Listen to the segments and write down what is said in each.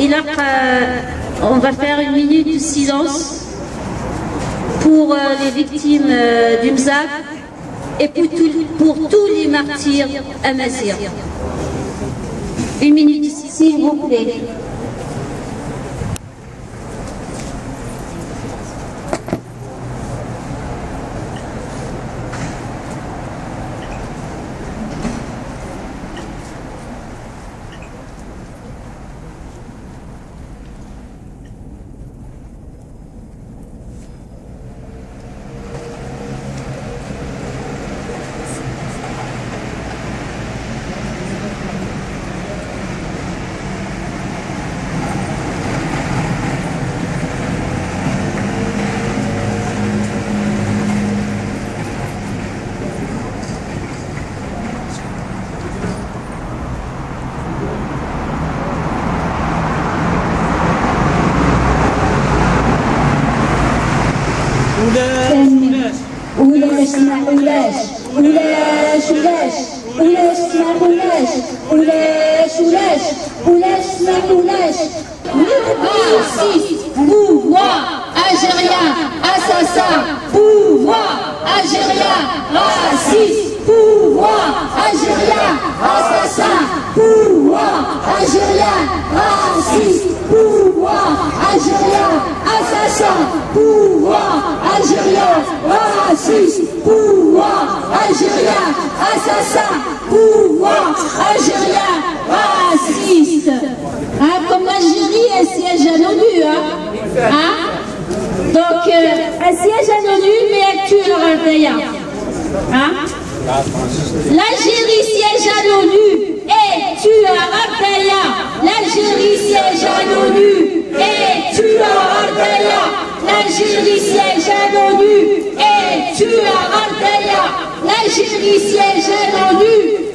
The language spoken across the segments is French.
Et là, on va faire une minute de silence pour les victimes du Mzab et pour tous les martyrs amazirs. Une minute, s'il vous plaît. Pouvoir algérien, assassin, pouvoir algérien, raciste, pouvoir algérien, assassin, pouvoir algérien, raciste, pouvoir algérien, assassin, pouvoir algérien, raciste, pouvoir algérien, assassin, pouvoir algérien, raciste. Hein, comme l'Algérie, un siège à l'ONU, hein? Donc, un siège à l'ONU, mais elle tue leur Ardaya. Hein? L'Algérie siège à l'ONU et tue leur Ardaya. L'Algérie siège à l'ONU et tue leur Ardaya. L'Algérie siège à l'ONU et tue leur Ardaya. L'Algérie siège à l'ONU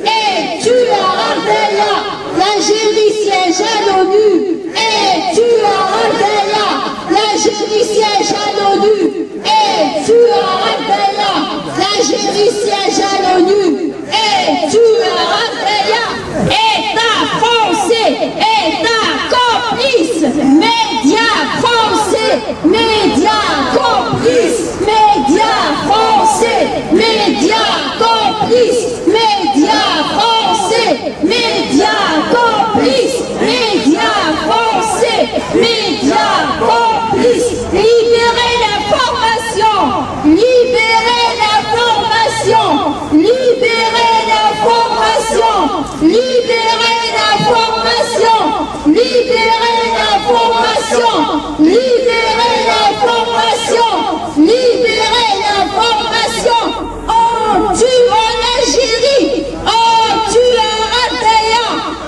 et tue leur Ardaya. L'Algérie siège à l'ONU et tue leur Ardaya. L'Algérie siège à l'ONU et tue leur Ardaya. L'Algérie siège à l'ONU et tue leur Ardaya. État français, État complice, médias français, médias complices, médias français, médias complices, médias français, médias complices, médias français, médias complices. Libérez l'information, libérez l'information, libérez l'information, libérez l'information, libérez l'information, libérez l'information, libérez l'information. On tue en Algérie, on tue en Ardaya,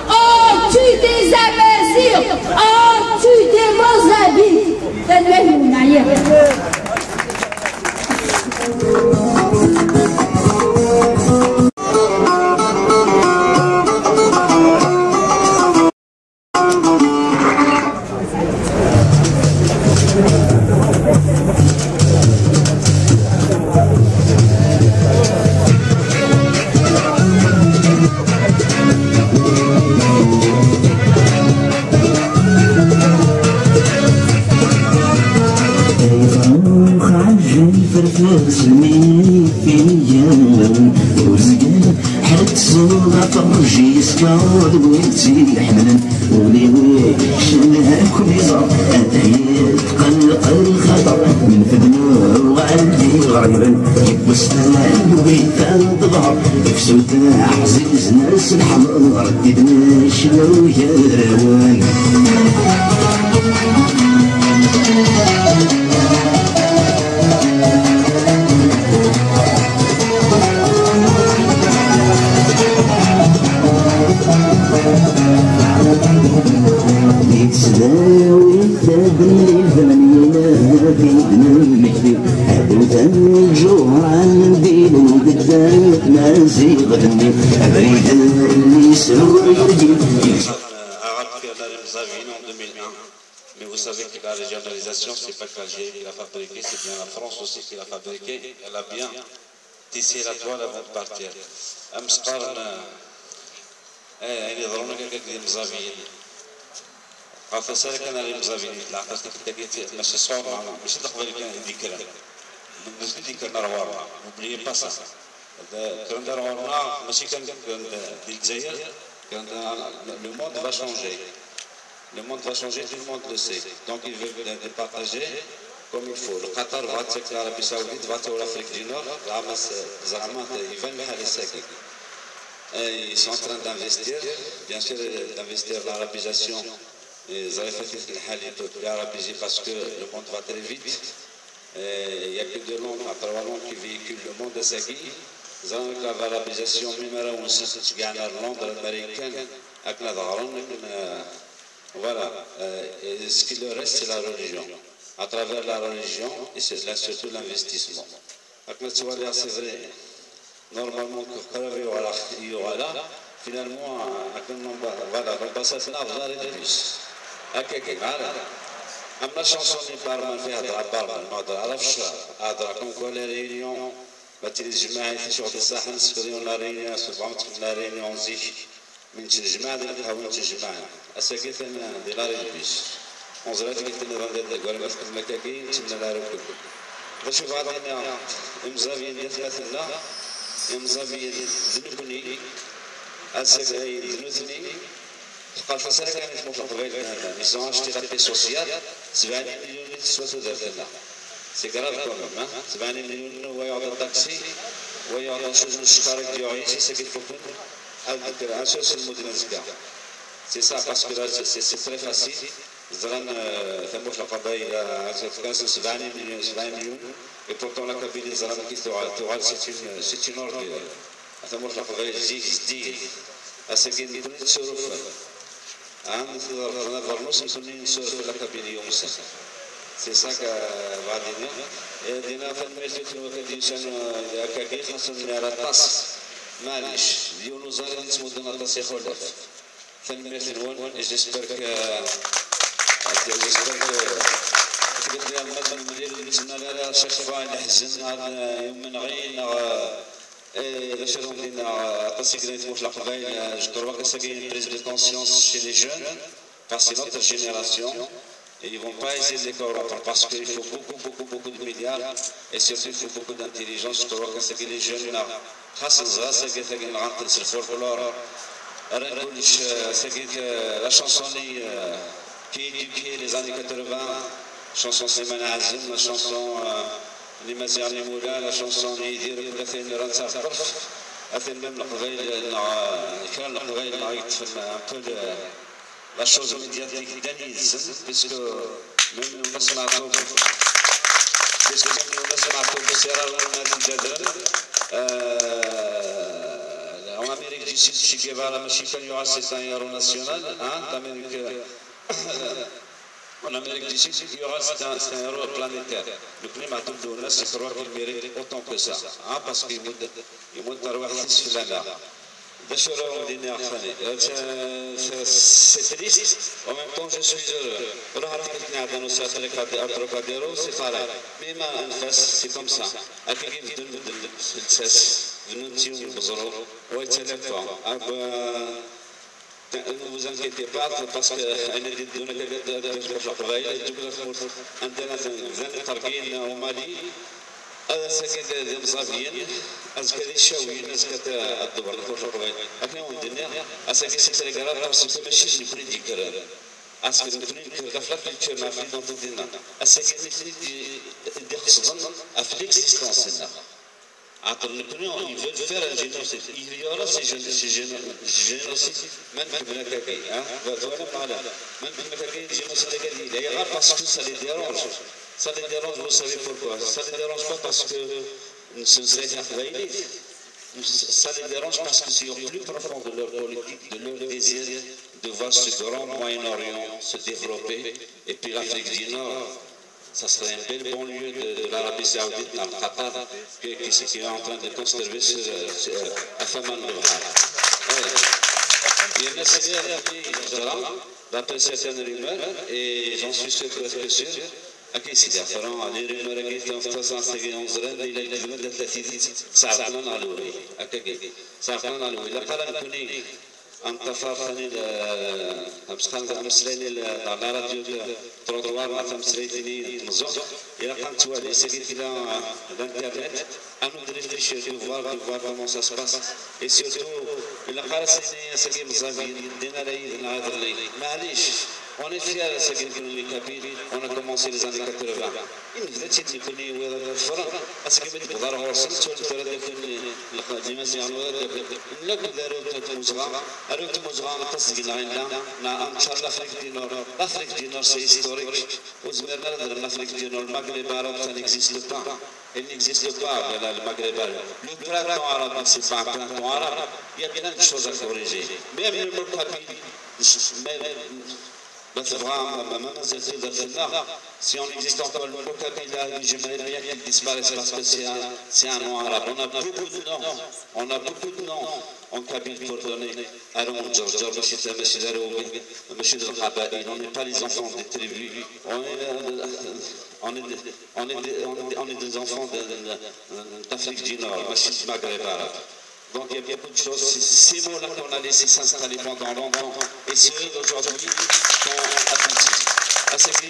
on tue des Amazirs, on tue des Mozambiques. عزيز ناس الحمر رددنا شنو يا روان يتسلاوي تبني الفنانين بيدنا المكتب هادو ثاني الجوهر عن دين وقدام مازيغ غني بريد اللي يسرو يرجي Mais vous savez que la régionalisation, ce n'est pas que l'Algérie qui l'a fabriqué, c'est bien la France aussi qui l'a fabriqué. Elle a bien tissé la toile avant de partir. أمس قارنا يعني ضرورنا كذا مزابين فسالك أنا اللي مزابين لا قصدك تجيت ماشي صور مش تقبل كان ذكرى مش ذكرى روارنا نبلي باسا كان روارنا ماشي كان الجزائر كان le monde va changer le monde va changer tout le monde le sait donc ils veulent partager comme il faut le Qatar va avec l'Arabie Saoudite va avec l'Afrique du Nord Ramas Zaramat ils veulent les ils sont en train d'investir bien sûr d'investir l'arabisation ils avaient fait l'Arabie parce que le monde va très vite il n'y a que deux langues à travers langues qui véhiculent le monde de Sagi l'arabisation numéro 1 c'est Londres américaine avec la voilà et ce qui leur reste c'est la religion à travers la religion et c'est là surtout l'investissement c'est vrai normalement il y aura là finalement voilà l'ambassade là va aller de plus أما شانسوني بارمان فيها درا بارمان ما درعرفش أدرا كون كل ريونيون باتري الجماعة في شغل الساحة نسكريون لا ريونيون سبعمت لا ريونيون زيك من الجماعة اللي تحاول الجماعة أساكيت أنا دي لا ريونيش وزرات قلت لنا غندير قال ما في المكاكين تمنا لا ركب بشوف هذا مزافين يثلاثنا مزافين ذنبني أساكي ذنوثني قال فسالك أنا في مطلق غير هذا ميزان اشتراكي سوسيال 70 مليون تسوى ذاتنا سي كراف كومون 70 مليون ويعطي التاكسي ويعطي شوز الشطارك ديوعيسي سكي فوكون هذاك أساس المدينة زكا سي سا باسكو سي تري فاسيل زران ثموش القبائل كان 70 مليون et pourtant la cabine زران كي توعد c'est une ordre ثموش القبائل زيك أسكين كل تصرف مثل برنوس مسلمين نسولف في الكابيني يوم السبت سي ساكا بعدين دينا فنميت في الوقت إنسان كاكي خاصني على الطاس معليش ديونو زاري نسمو دنا الطاس يخولف فنميت الون جيسبر تقدر يا المدن المدير اللي تسمى لها شاك فوا نحزن يوم من غين je crois que c'est une prise de conscience chez les jeunes, parce que notre génération, ils ne vont pas essayer de corrompre, parce qu'il faut beaucoup de milliards, et surtout il faut beaucoup d'intelligence. Je crois que c'est que les jeunes, la chanson qui éduquait les années 80, chanson Slimane Azim, la chanson اللي مازال مولا لا شونسون يدير ولا فين راه تفرف اثن même القبائل كان القبائل نعيط في كل لا شوز ميدياتيك دانيز باسكو من الناس نعطوك باسكو من الناس نعطوك سيرا الناس جدرا en Amérique du Sud Che Guevara ماشي كان يعسس un héros national En Amérique du Sud, il y aura c'est un héros planétaire. Le climat de l'Ouest, je crois qu'il mérite autant que ça. Parce qu'il monte à l'ouest de l'Anna. C'est triste, en même temps je suis heureux. Mais c'est comme ça. Ne vous inquiétez pas parce que عندنا تركين ومالي سكت مصابين أزكى الشاويين أزكى الدبر الخوشة أكنا وندنا أسكت ستة جرات أسكت مشي نفري ديكرا أسكت نفري كفلات الكرنا في نطدنا أسكت نفري دخصنا أفليك سيستانسنا ils veulent faire un génocide. Il y aura ces génocides, même pour le Kaki. Même pour le Kaki, génocide légal. Il y aura parce que ça les dérange. Ça les dérange, vous savez pourquoi. Ça ne les dérange pas parce que ce serait un ça les dérange parce que c'est au plus profond de leur politique, de leur désir de voir ce grand Moyen-Orient se développer. Et puis l'Afrique du Nord. Ça serait un bel bon lieu de l'Arabie Saoudite dans le Qatar qui est en train de conserver à Faman le Bahar. Il y a une d'après certaines rumeurs, et j'en suis sûr presque sûr, أكيد سيدي فرعون على rumeurs qui ont fait ça c'est qu'on se rend il a eu de la tête ça a plan à l'ouïe أكيد ça a plan à l'ouïe la parole connaît انطفى ثاني مسليني على راديو تروطوار مثلا مسليتني مزوق الى قامت والي سكيت الى الانترنت انا دريت لي شي فوار كومون سا سباس اي سيرتو الى قال سكي مزافين دينا لي نهار الليل معليش On est fiers de ce qu'on est capable. On a commencé les années 80. Il nous a dit que nous avons fait un effort. Parce que nous avons fait un effort. Nous avons fait un effort. Nous avons fait un effort. L'Afrique du Nord, c'est historique. L'Afrique du Nord, le Maghreb arabe, ça n'existe pas. Il n'existe pas, le Maghreb arabe. Le printemps arabe, ce n'est pas un printemps arabe. Il y a plein de choses à corriger. Même le mot capable, si on existe encore le mot capilla, j'aimerais bien qu'il disparaisse parce que c'est un nom arabe. On a beaucoup de noms, en Kabyle pour donner à Ron George, M. Daroui, M. Al-Khabaïl. On n'est pas les enfants des tribus, on est des enfants d'Afrique du Nord, du Maghreb arabe. Donc il y a beaucoup de choses, ces mots-là qu'on a laissé s'installer pendant longtemps, et ceux d'aujourd'hui sont authentiques. À ce qui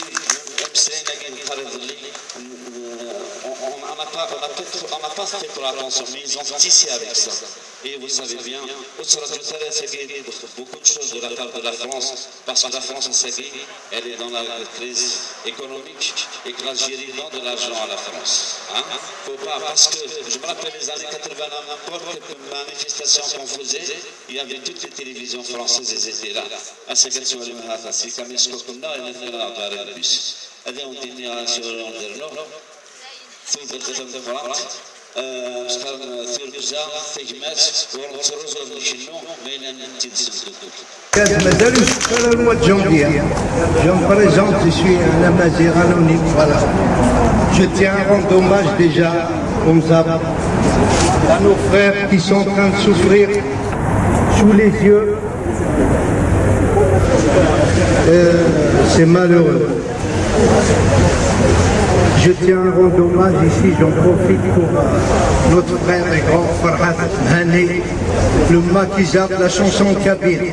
on n'a pas fait pour l'attention, mais ils ont tissé avec ça. Et vous savez bien, beaucoup de choses de la part de la France, parce que la France, elle est dans la crise économique et que l'Algérie donne de l'argent à la France. Faut pas, parce que je me rappelle les années 80, n'importe quelle manifestation qu'on faisait, il y avait toutes les télévisions françaises, elles étaient là. À ce qu'elles soient les mahatas, c'est comme les Skokunda, et les Fela, le bus. Elles ont été sur l'Anderno. مازالوش المواد الجونفيير. Je me présente, je suis un Amazigh anonyme, voilà. Je tiens à rendre hommage déjà aux Mzab, à nos frères qui sont en train de souffrir sous les yeux. C'est malheureux. Je tiens à rendre hommage ici, j'en profite pour notre frère et grand Farhat Mhani, le maquisard de la chanson kabyle.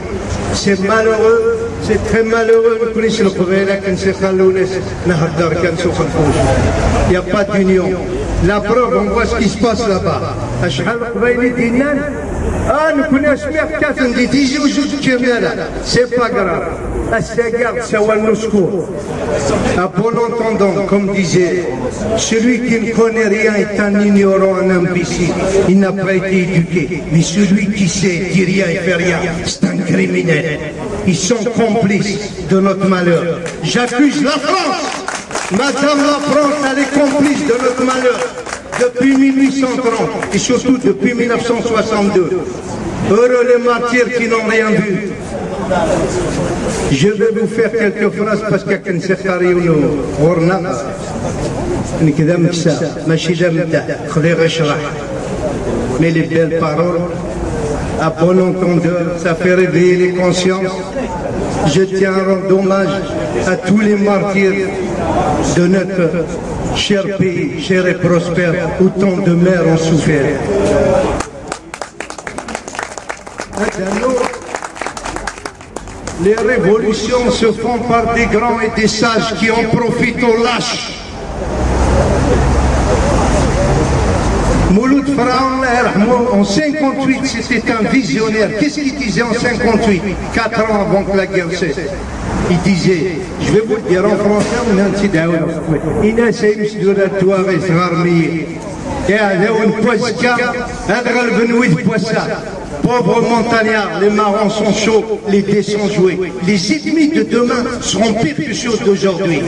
C'est malheureux, c'est très malheureux. Il n'y a pas d'union. La preuve, on voit ce qui se passe là-bas. C'est pas grave. À bon entendant, comme disait, celui qui ne connaît rien est un ignorant, un imbécile. Il n'a pas été éduqué. Mais celui qui sait, dit rien et fait rien, c'est un criminel. Ils sont complices de notre malheur. J'accuse la France. Madame la France, elle est complice de notre malheur. Depuis 1830 et surtout depuis 1962. Heureux les martyrs qui n'ont rien vu. Je vais vous faire quelques phrases parce que mais les belles paroles, à bon entendeur, ça fait réveiller les consciences. Je tiens à rendre hommage à tous les martyrs de notre cher pays, cher et prospère, où tant de mères ont souffert. Les révolutions se font par des grands et des sages qui en profitent aux lâches. Mouloud Pharaon, en 58, c'était un visionnaire. Qu'est-ce qu'il disait en 58, 4 ans avant que la guerre cesse? Il disait, je vais vous le dire en français, on a un petit daoud. Il a essayé de la toile et se pauvres montagnards, les marrons sont chauds, les dés sont joués. Les ennemis de demain seront pires que ceux d'aujourd'hui.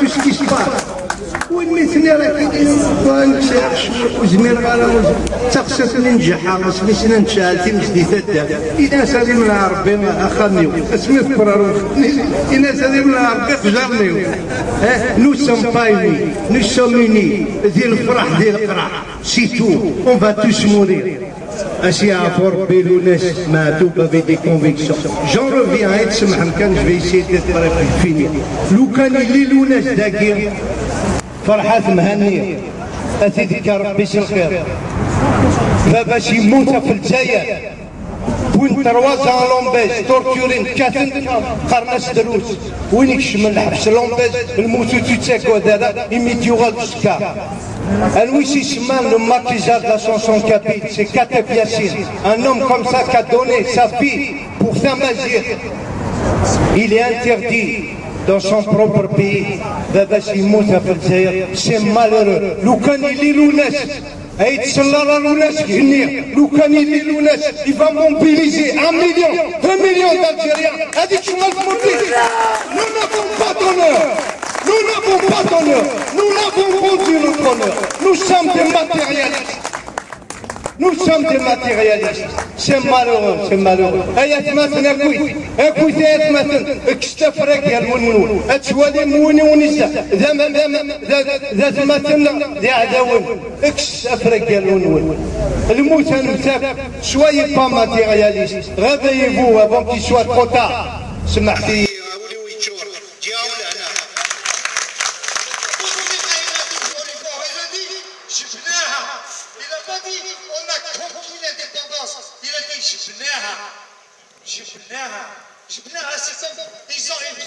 Tout ce qui se passe. والمثنى راه كنشرح وزمير غالا تخصصني نجحها مسميتنا نشالتي مسديت الدار إذا سلم لها ربي أخذني اسمي فرارو إذا سلم لها ربي فجرني nous sommes pas unis nous sommes unis ديال الفرح ديال القرع سيتو on va tous mourir أشياء عفوا ربي لوناس ماتوا بافي دي كونفيكسيون جون روفيان هيك سمح كان جو ايسيي دير فيني لو كان اللي لوناس داكير فرحات مهنية أتذكر ربي الخير باش يموت في الجزائر وين تروازا لومبيز تورتورين كاتن قرناس دروس وين يكشم الحبس لومبيز الموتو تيتساكو هذا يميت يغال بسكا Louis Sisman, le maquisage de la chanson capite, c'est Kateb Yassine, un homme comme ça qui a donné sa vie pour Saint-Mazir. Il est interdit dans son propre pays. C'est malheureux. Il va mobiliser 1 million, 2 millions d'Algériens. Nous n'avons pas d'honneur. Nous n'avons pas d'honneur. Nous l'avons rendu notre honneur. Nous sommes des matérialistes. Nous sommes des matérialistes. C'est malheureux, c'est malheureux. Écoutez, اكستفرق يا الونون اتوالي موني ونسا ذات مثلا ذي عداون اكستفرق يا الونون الموت نمسك شويه با ماتيرياليست réveillez-vous avant qu'il soit trop tard سمح لي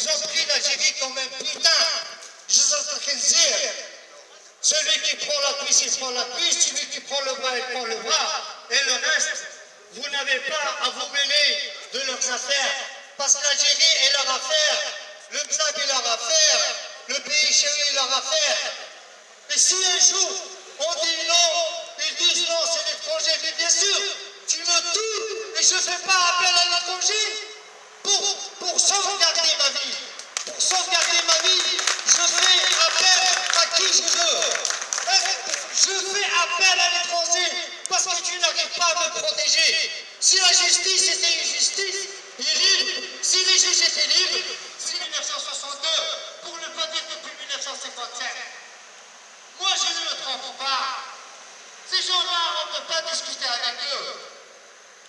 Ils ont pris l'Algérie comme un putain. Celui qui prend la cuisse, il prend la cuisse. Celui qui prend le bras, il prend le bras. Et le reste, vous n'avez pas à vous mêler de leurs affaires. Parce que l'Algérie est leur affaire. Le Mzab est leur affaire. Le pays chéri est leur affaire. Et si un jour on dit non, ils disent non, c'est l'étranger. Mais bien sûr, tu me tues et je ne fais pas appel à l'étranger. Pour sauvegarder ma vie, je fais appel à qui je veux. Je fais appel à l'étranger parce que tu n'arrives pas à me protéger. Si la justice était une justice libre, si les juges étaient libres, c'est 1962, pour ne pas dire depuis 1955. Moi, je ne me trompe pas. Ces gens-là, on ne peut pas discuter avec eux.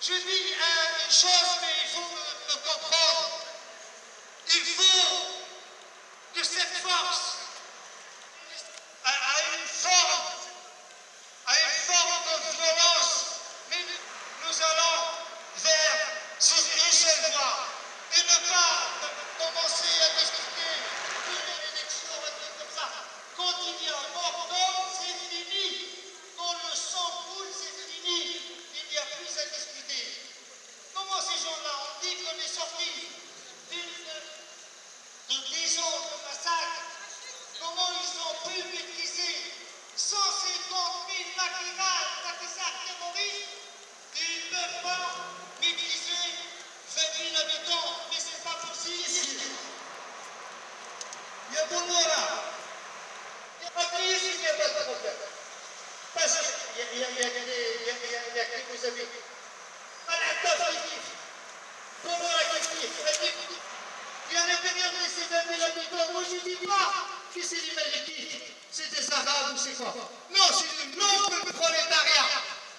Je dis une chose, mais il faut me comprendre. Il faut que cette force a une forme de violence, mais nous allons vers une seule voie et ne pas commencer à discuter d'une élection, un truc comme ça. Quand il y a mort d'homme, c'est fini. Quand le sang coule, c'est fini. Il n'y a plus à discuter. Comment ces gens-là ont dit qu'on est sorti de 10 ans de massacre? Comment ils ont pu maîtriser 150 000 maquisards terroristes? Ils ne peuvent pas maîtriser 20 000 habitants, mais ce n'est pas possible. Il y a bon mot là. Appuyez s'il n'y a pas de problème. Parce qu'il y a qui vous avez. Il y a l'intérieur de ces 20 000 habitants. Moi je ne dis pas que c'est les Malikites, c'est des Arabes ou c'est quoi. Non, c'est le noble prolétariat.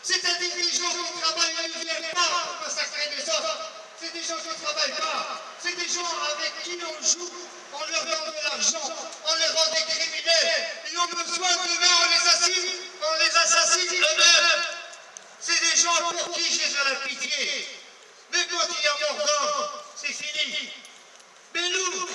C'est-à-dire des gens qui travaillent et ne viennent pas pour massacrer les autres. C'est des gens qui ne travaillent pas. C'est des gens avec qui on joue, on leur donne de l'argent, on les rend des criminels. Ils ont besoin de demain, on les assassine eux-mêmes. C'est des gens pour qui j'ai de la pitié. Mais quand il y a mort d'homme, c'est fini. Mais nous...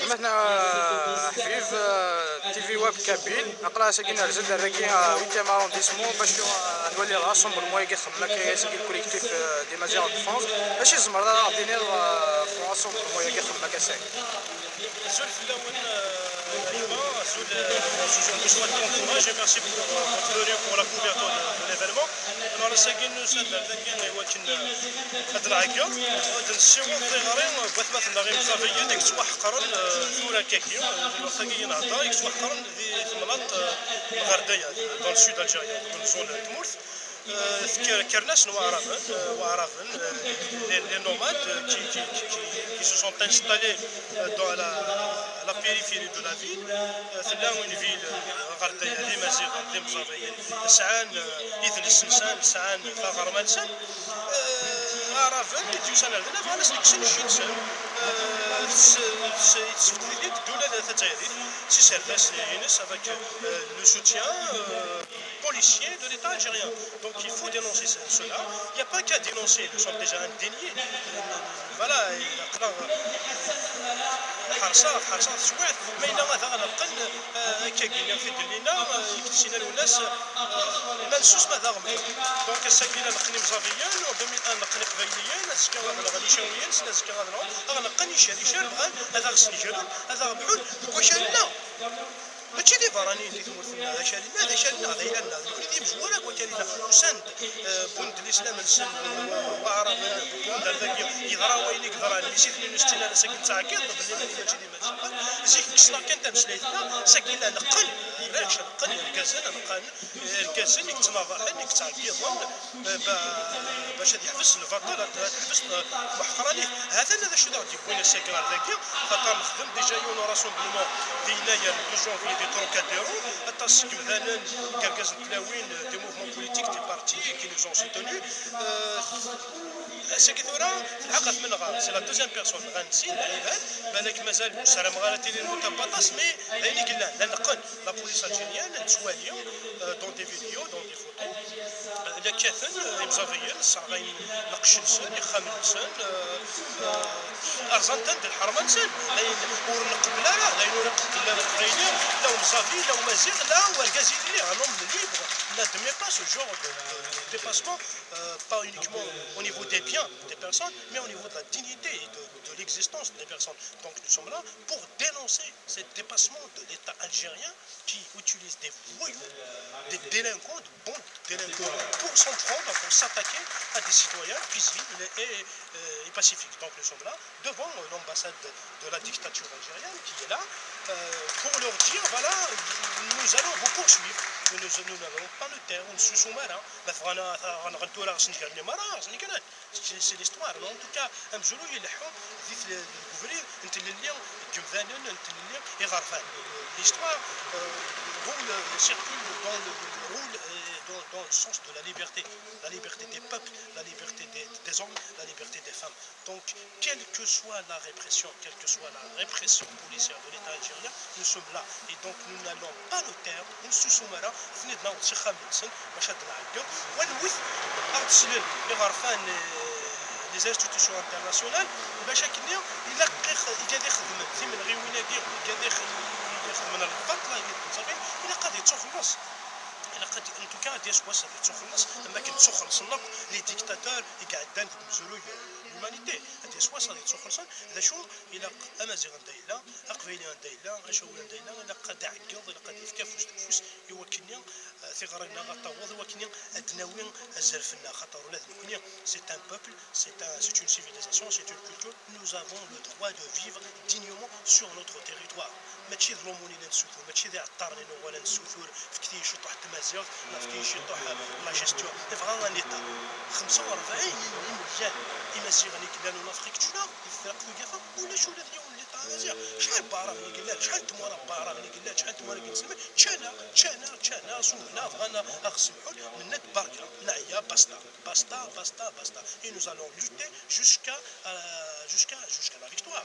مثلا حبيب تي في واب كابين اقرا ساكن رزق الراكي ويتام ارونديسمون باش نولي راسهم بالمواقع خمك ساكن كوليكتيف دي مازيغ دو فرانس باش يزمر دينير فرانسهم بالمواقع خمك ساكن سؤال في الاول ايوه سؤال مشروع الكونكوراج et merci pour la couverture de l'événement. Alors ساكن نسال ذاك ايوا كن هاد العكا هاد الشيء صغيرين بغيت مثلا غير مزافيه ديك تواح قرن ثورة كاكي وخاكي نهضر يك تواح قرن في مناطق الغرديه dans le sud algérien dans zone تمورث كرناس وعرفن les nomades qui se sont installés dans la la périphérie de la ville. C'est là une ville غردية اللي مزيغة اللي مزافيين سعان إذن السنسان سعان ثغر مالسان رافن يتوسان هذا فانا سنكسن الشينسان تسفتيت الدولة تتايريت سي سيرفيس ينس avec le soutien policier de l'État algérien. Donc il faut dénoncer cela. Il n'y a pas qu'à dénoncer, nous sommes déjà indignés. Voilà, حرصات سواعد ما إلا غادا غنقل كاين في دلينا يكتسينا الناس منسوس ماذا غمض دونك الساكنه نقني مزافيان وبمن ان نقني قبيليين زكا غادي شاويين زكا غنقني شاري بغان هذا غسني جالون هذا بحول وشالنا ماشي دي براني اللي تمثلنا هذا شالنا هذا شالنا هذا إلنا كل دي مجوره وكالنا وسند بند الاسلام السن وعرب بند هذاك يضرا وين يقدر اللي سيتني نستنى انا ساكن تاع كي ضد اللي ماشي ديما زيك كسنا كان تمسليتنا ساكن نقل راكش نقل الكاسن نقل الكاسن يكتناضحن يكتعقيضن باش يحبس الفاتوره تحبس محقراني هذا شو دار وين الساكن هذاك خاطر نخدم ديجا يون راسومبلمون في يناير 2 جونفي دي تروكاديرو التاسك مثلا كركاز التلاوين دي موفمون بوليتيك دي بارتي كي نو سون سوتوني سكثورا في الحقيقه من غار سي لا دوزيام بيرسون غنسين العباد بالك مازال سلام غارتي المتبطس مي هاني قلنا لا نقل لا بوليس الجيريان تسواليو دون دي فيديو دون دي فوتو لا كاثن مزافيين الصاغين نقشنسن يخامنسن ارزنتن د الحرمان سن ور نقبل لا ينور لا القبيلين لا مزافي لا مازيغ لا والكازيلي غنوم ليبر لا دمي با سو جور de dépassement, pas uniquement au niveau des biens des personnes, mais au niveau de la dignité et de l'existence des personnes. Donc nous sommes là pour dénoncer ce dépassement de l'État algérien qui utilise des voyous, des délinquants, de bons délinquants, pour s'en prendre, pour s'attaquer à des citoyens paisibles et pacifiques. Donc nous sommes là devant l'ambassade de la dictature algérienne qui est là pour leur dire voilà, nous allons vous poursuivre, nous n'allons pas le taire, on se soumettra. C'est l'histoire. En tout cas, امزلو يلحوا في الكفري انت اللي جمذانن انت اللي يغرفان l'histoire roule circule dans le sens de la liberté des peuples, la liberté des hommes, la liberté des femmes. Donc, quelle que soit la répression, quelle que soit la répression policière de l'État algérien, nous sommes là. Et donc, nous n'allons pas le taire, nous se soumettrons, les institutions internationales, باش كنيا إلا قاعد يخدم في من غير وين قاعد يخدم من البطلة صافي إلا قاعد يتخلص إلا قاعد إن توكا غادي يسواس غادي يتخلص أما كنتخلص النق لي ديكتاتور اللي قاعدين يمزلوا l'humanité غادي يسواس غادي يتخلص هذا شو إلا أمازيغ ندايلا أقبيلي ندايلا أشاول ندايلا إلا قاعد يعقض إلا قاعد يفكا فوس الفوس يوكلني ثغرنا غطاوض وكنيا أدناوين أزرفنا خاطر ولاد كنيا c'est un peuple, c'est une civilisation, c'est une culture. Nous avons le droit de vivre dignement sur notre territoire. ماشي ظلموني لا نسوثو ماشي ذا عطارني ولا نسوثو فكتي يشطح التمازيغ ما فكتي يشطح لا جيستيون يبغى ان ايطا 45 مليون امازيغ اللي كانوا لافريك تشنا يفرق في كافه ولا شو الذي يوم اللي طازيغ شحال باراغ اللي قال لك شحال تمورا باراغ اللي قال لك شحال تمورا كنسمع تشانا صومنا بغانا اغسمحوا من بركه نعيا basta et nous allons lutter jusqu'à la victoire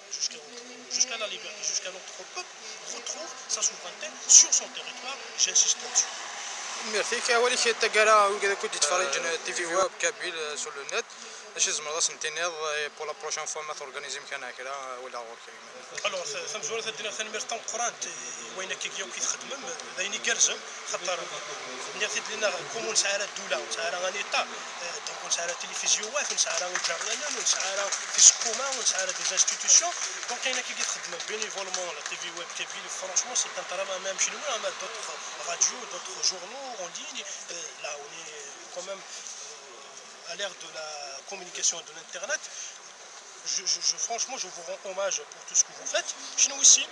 jusqu'à la liberté jusqu'à notre peuple retrouve sa souveraineté sur son territoire. J'insiste là-dessus. Merci. كأولي كي تقرا وكذا كنت تتفرج تي في ويب كابيل سور لو نت اش زعما سنتينيض بور لا بروشين فوا ما تورغانيزي مكان هكذا ولا غير كاين. الوغ ثم زوره تدير ثاني ميرطون قران وين كيكيو كيتخدم دايني كرزم خاطر ملي تدير لنا كومون سعاره الدوله وسعاره غانيطا دونك ونسعاره تلفزيونات ونسعاره الجريان ونسعاره في سكوما ونسعاره دي انستيتيوشن دونك كاين كي كيتخدم بينيفولمون لا تي في ويب كابيل فرانشمون سي ان ترافاي ميم شي نوع ما دوطخ راديو دوطخ جورنو en ligne, là on est quand même à l'ère de la communication de l'internet. Franchement je vous rends hommage pour tout ce que vous faites. Chez nous ici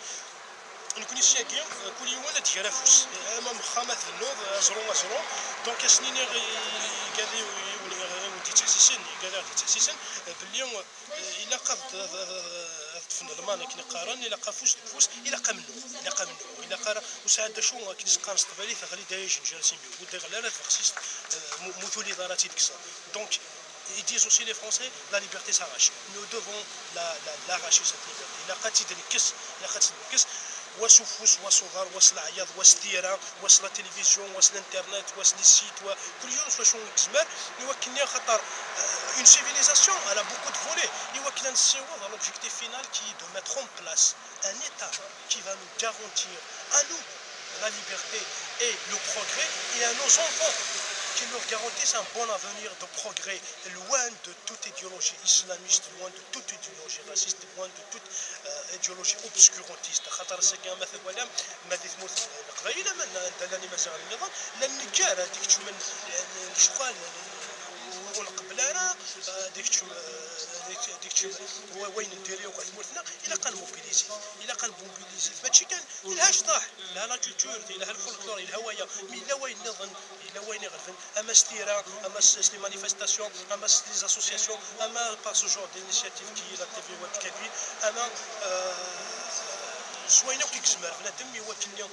نكون الشاكي كل يوم ولا تجرافوس امام خامات النوض ازرو دونك سنين قاعد ودي تحسسن قاعد تحسسن باليوم الا قد في الألمان كي قارن إلا قافوس دفوس إلا قامنو إلا قارا وساعد شو كي تسقان استبالي ثغلي دايش جالسين بيو ودي غلالة فخصيص مثولي داراتي دكسا دونك ils disent aussi les Français la liberté s'arrache. Nous devons l'arracher cette liberté. إلا قاتي تنكس إلا قاتي تنكس وسفوس وصغار وصل عياض وستيرا وصل التلفزيون وصل الانترنت وصل السيت وكل يوم شو يتزمر يوكلني خطر une civilisation elle a beaucoup de volets يوكلنا نسيو dans l'objectif final qui est de mettre en place un état qui va nous garantir à nous la liberté et le progrès et à nos enfants qui leur garantissent un bon avenir de progrès, loin de toute idéologie islamiste, loin de toute idéologie raciste, loin de toute idéologie obscurantiste. خاطر السكان مثلا ولا ما تثمر القبائل من دلاني مزار النظام لان النكار هذيك تشمن شغال والقبلانه ديك وين نديريو كثمرتنا الا كان موبيليزي ماشي كان لهاش طاح لا لا كولتور لها الفولكلور الهوايه مي لا وين نظن الا وين يغرفن اما ستيرا اما لي مانيفيستاسيون اما لي اسوسياسيون اما با سو جور دينيسياتيف كي لا تي في ويب كابيل اما سوينا كي كزمر بنادم يوكلني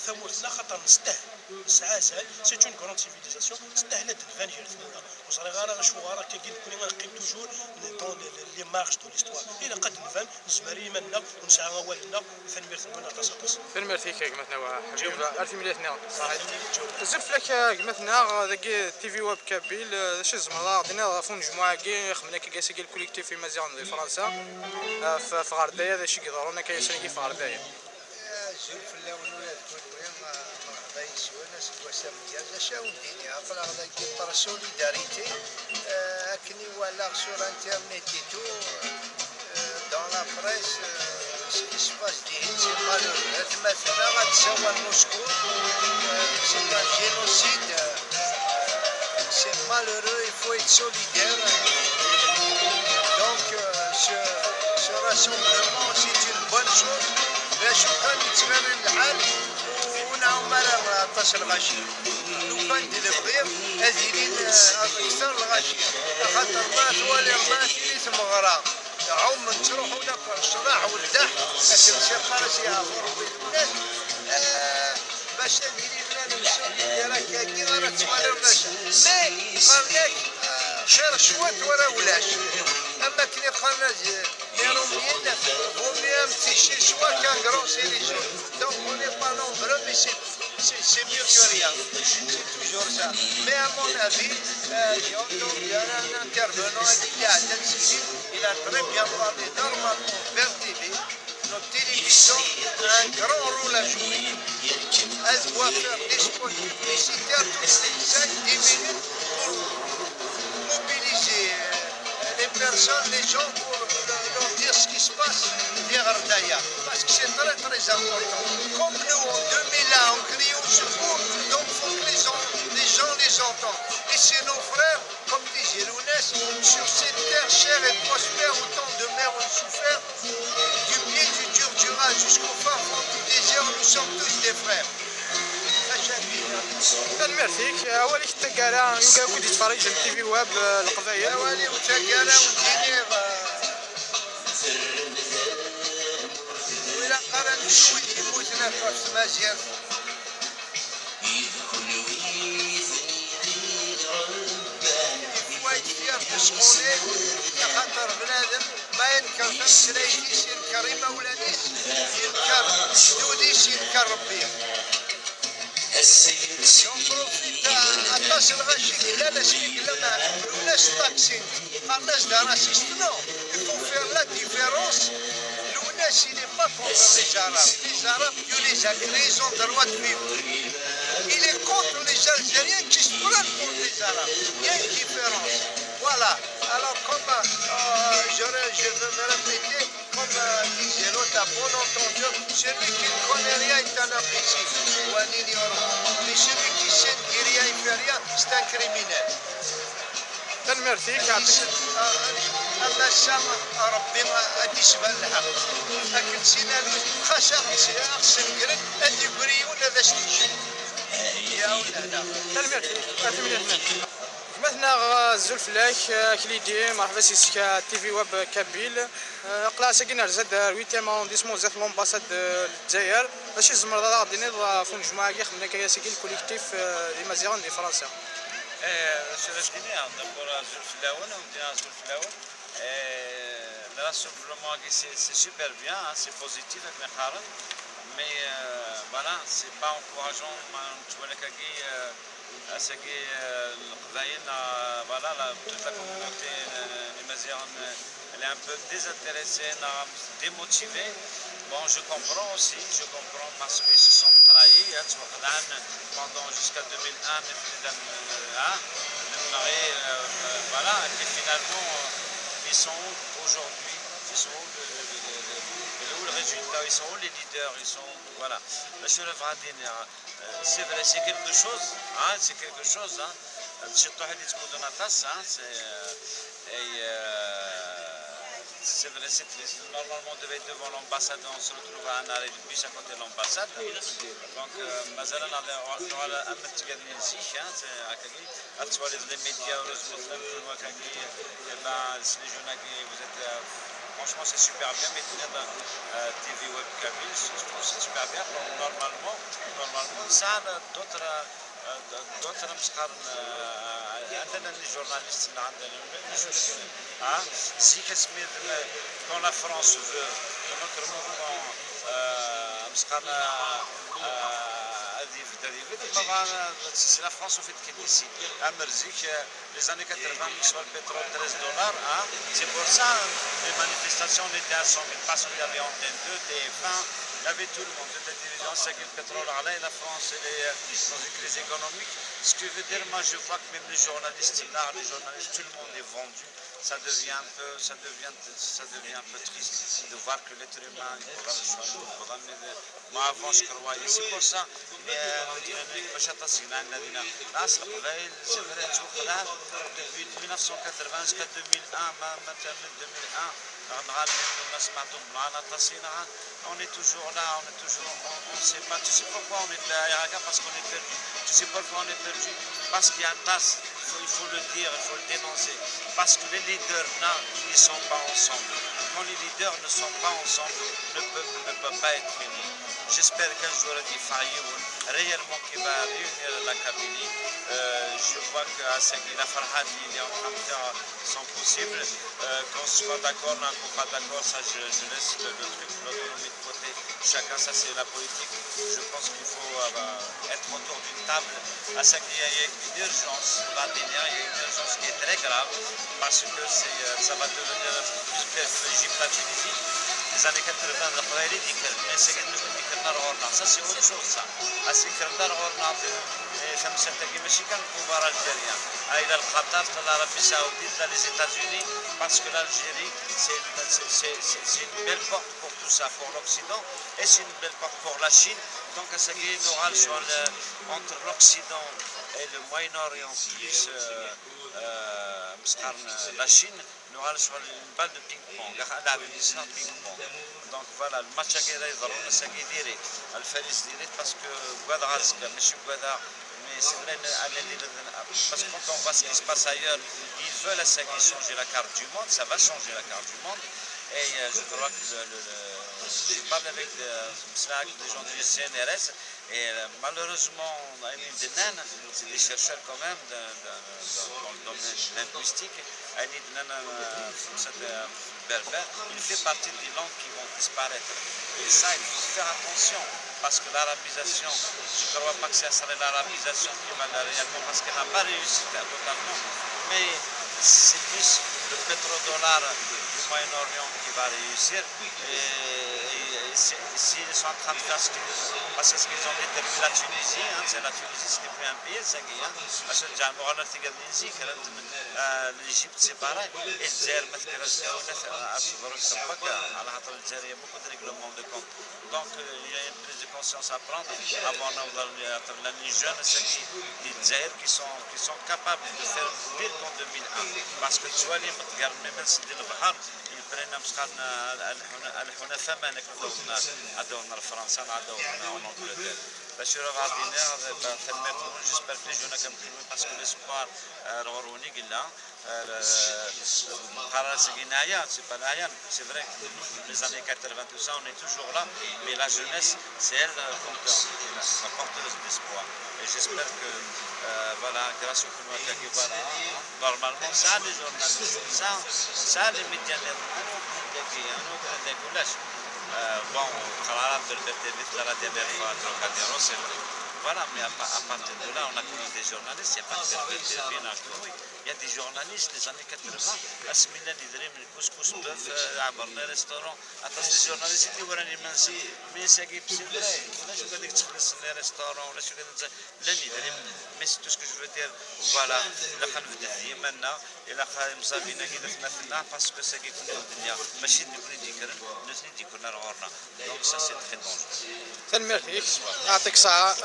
ثمورتنا خاطر نستاهل سعاسل سي اون كروند سيفيليزاسيون استاهلت الفانجير ثمورها وصري غانا شو غارا كي كوني غنقيم توجور دون لي مارش دو ليستوار الى قد نفهم نسمري منا ونسعى والدنا ثنمير ثمنا تصاص ثنمير فيك قمتنا وحبيب ارتي مليتنا زف لك قمتنا ذاك تي في ويب كابيل شي زمرا عطينا فون مجموعه كي خمنا كي كاسا كي الكوليكتيف في مزيان ديال فرنسا في غردايه هذا شي قدرونا كيسالي في غردايه زلف اللون ولا تكون وين بايس وناس وسام ديال شاو الدنيا عقل هذاك بار سوليداريتي كني ولا sur internet et tout dans la presse ce qui se passe c'est malheureux مثلا غتساوى موسكو c'est un génocide c'est malheureux il faut être solidaire donc ce rassemblement c'est une bonne chose باش كان يتمرن الحال ونعاود مرة طاش الغاشي لو كان دير الخير هازيلين اكثر الغاشي خاطر الله توالي الله اللي تمغرا عم تروحوا لك الصلاح والدح لكن شي قرص يعبروا بين الناس باش تديري بلاد المسؤوليه راك كي راه توالي الغاشي مي قالك خير شوات ولا ولاش اما كي قالنا les Romains, vaut mieux un petit chez soi qu'un grand chez les autres. Donc on n'est pas nombreux, mais c'est mieux que rien. C'est toujours ça. Mais à mon avis, j'ai entendu un intervenant qui a décidé, il a très bien parlé normalement vers TV. Notre télévision a un grand rôle à jouer. Elle doit faire des spots publicitaires toutes les 5-10 minutes pour mobiliser les personnes, les gens pour leur dire ce qui se passe vers Ardaya. Parce que c'est très très important. Comme nous en 2001 on crie au secours, donc il faut que les gens les entendent. Et c'est nos frères, comme disait Lounès, sur cette terre chère et prospère, autant de mers ont souffert. Du pied du Durdura jusqu'au fin fond du désert, nous sommes tous des frères. ميرسيك اولي التقاله يلقى كنت يتفرج على التي في واب القضايا اولي وتقاله وديني ولا قرن شوي يموتنا في مزيان وايد فيها تسخوني خاطر بنادم ما ينكر سلايتيس ينكر مولانيس ينكر جدوديس ينكر ربيه اتصل غشي لا لا سميك لا ما عملوناش طاكسين قالناش دا راسيست نو يفو فير لا ديفيرونس لوناس il est pas contre les arabes Dieu les a créés ils ont le droit de vivre il est contre les algériens qui se prennent pour les arabes il y a une différence voilà alors comme je veux me répéter comme disait l'autre à bon entendeur celui qui ne connaît rien est un imbécile mais celui qui sait ne dit rien et fait rien c'est un criminel ميرسيك أما السما ربي ما أدي سبان الحق لكن سينالو خاصة أغسل قرد أدي بريون هذا شتيش يا ولا لا ميرسيك مثلا الزلفلاك كليدي مرحبا سيسكا تي في واب كابيل قلا ساكن رزاد 8 ارونديسمون زات لومباساد الجزائر ماشي الزمر غادي نض فون جماعه كي خدمنا كيا ساكن الكوليكتيف دي مازيغان دي فرنسا سير جديد دابور الزلفلاون ومدينه الزلفلاون le rassemblement c'est super bien, c'est positif avec les Kharat, mais voilà, c'est pas encourageant. Tu vois, voilà, toute la communauté elle est un peu désintéressée, démotivée. Bon, je comprends aussi, je comprends parce qu'ils se sont trahis. Pendant jusqu'à 2001, voilà, et finalement, ils sont où aujourd'hui? Ils sont où le résultat? Ils sont où les leaders? Ils sont où? Voilà. Monsieur le Vradiner, c'est vrai, c'est quelque chose. Hein, c'est quelque chose. Hein. C'est vrai, c'est triste. Normalement, on devait être devant l'ambassade, on se retrouve à un arrêt de bus à côté de l'ambassade. Donc, مثلا على أمة تقدمين زيش les médias, vous êtes franchement c'est super bien, mais TV Web Kabyle, je trouve c'est super bien. Normalement, ça d'autres مسخر عندنا الجورناليست عندنا زي كسمير quand la France veut notre mouvement مسخر c'est la France au fait qui décide. À Merzig, les années 80, sur le pétrole, $13, hein, c'est pour ça les manifestations étaient à 100 000 parce qu'il y avait Antenne 2, TF1, il y avait tout le monde. La télévision, c'est que le pétrole allait, la France elle est dans une crise économique. Ce qui veut dire, moi je vois que même les journalistes, les journalistes, tout le monde est vendu. Ça devient un peu triste de voir que l'être humain pourra le choisir. Moi avant je croyais, c'est pour ça. Depuis 1980 jusqu'à 2001, on est toujours là, on ne sait pas. Tu sais pourquoi on est là, parce qu'on est perdu. Tu sais pourquoi on est perdu? Parce qu'il y a un tasse, il faut le dire, il faut le dénoncer. Parce que les leaders, là, ils ne sont pas ensemble. Quand les leaders ne sont pas ensemble, le peuple ne peut pas être uni. J'espère qu'un jour, réellement qui va réunir la Kabylie. Je vois qu'à la Farhadi, il est en train de faire son possible. Qu'on soit d'accord, qu'on pas d'accord, ça je laisse le truc, l'autonomie de côté. Chacun, ça c'est la politique. Je pense qu'il faut être autour d'une table. À ce qu'il y a une urgence, il y a une urgence qui est très grave parce que ça va devenir plus pire que l'Égypte, la Tunisie. Les années 80, mais c'est ça c'est autre chose ça. ماشي كان الكبار الجزائريين الى القطر العربيه السعوديه les États-Unis parce que l'Algérie c'est une belle porte pour tout ça, pour l'Occident et c'est une belle porte pour la Chine. Donc à ce qui est oral entre l'Occident et le Moyen-Orient plus la Chine, nous allons une balle de ping-pong. Donc voilà, le match à Guéret, le Faris direct parce que Guadrazk, M. Guadar, mais c'est vrai, parce que quand on voit ce qui se passe ailleurs, ils veulent changer la carte du monde, ça va changer la carte du monde. Et je crois que je parle avec des gens du CNRS et malheureusement, c'est des chercheurs quand même dans le domaine linguistique. Il fait partie des langues qui vont disparaître. Et ça, il faut faire attention parce que l'arabisation, je ne crois pas que ça serait l'arabisation qui va réellement parce qu'elle n'a pas réussi totalement. Mais c'est plus le pétrodollar du Moyen-Orient qui va réussir. Et s'ils sont en train de faire ce qu'ils ont, parce qu'ils ont déterminé la Tunisie, c'est la Tunisie, ce n'est plus un pays, c'est parce que l'Égypte c'est pareil. Et الجزائر ما تكرهش il y a beaucoup de règlements de compte. Donc il y a une prise de conscience à prendre avant les jeunes qui sont capables de faire pire qu'en 2001. Parce que tu vois les même برينا مسخان الحنفاء ما عدونا لفرنسا عدونا أونجلتير باش غادينا ثمكم جيسبر كلي جونا كنبغيو باسكو ليسبوار روروني قلنا قرار سينايا سي با لايان سي فري les années 80 tout ça on est toujours là mais la jeunesse c'est elle la porteuse d'espoir et j'espère que voilà grâce au Kounouata qui voilà normalement ça les journalistes ça les médias bon قرارات بالتالي بالتالي voilà, mais à partir de là, on a connu des journalistes, il n'y a pas de bien à jouer. Il y a des journalistes des années 80, à ce moment-là, ils diraient, mais le couscous bœuf, à bord des restaurants. Attends, les journalistes, ils voient les mains, mais c'est vrai, là, je veux dire que les restaurants, là, je veux dire, mais c'est tout ce que je veux dire. Voilà, la khanf de maintenant, et la khanf mzabina qui est maintenant, parce que c'est qui connaît le dunia, machine de politiquer, ne se dit qu'on a le donc ça, c'est très dangereux. تنميرك يعطيك الصحة.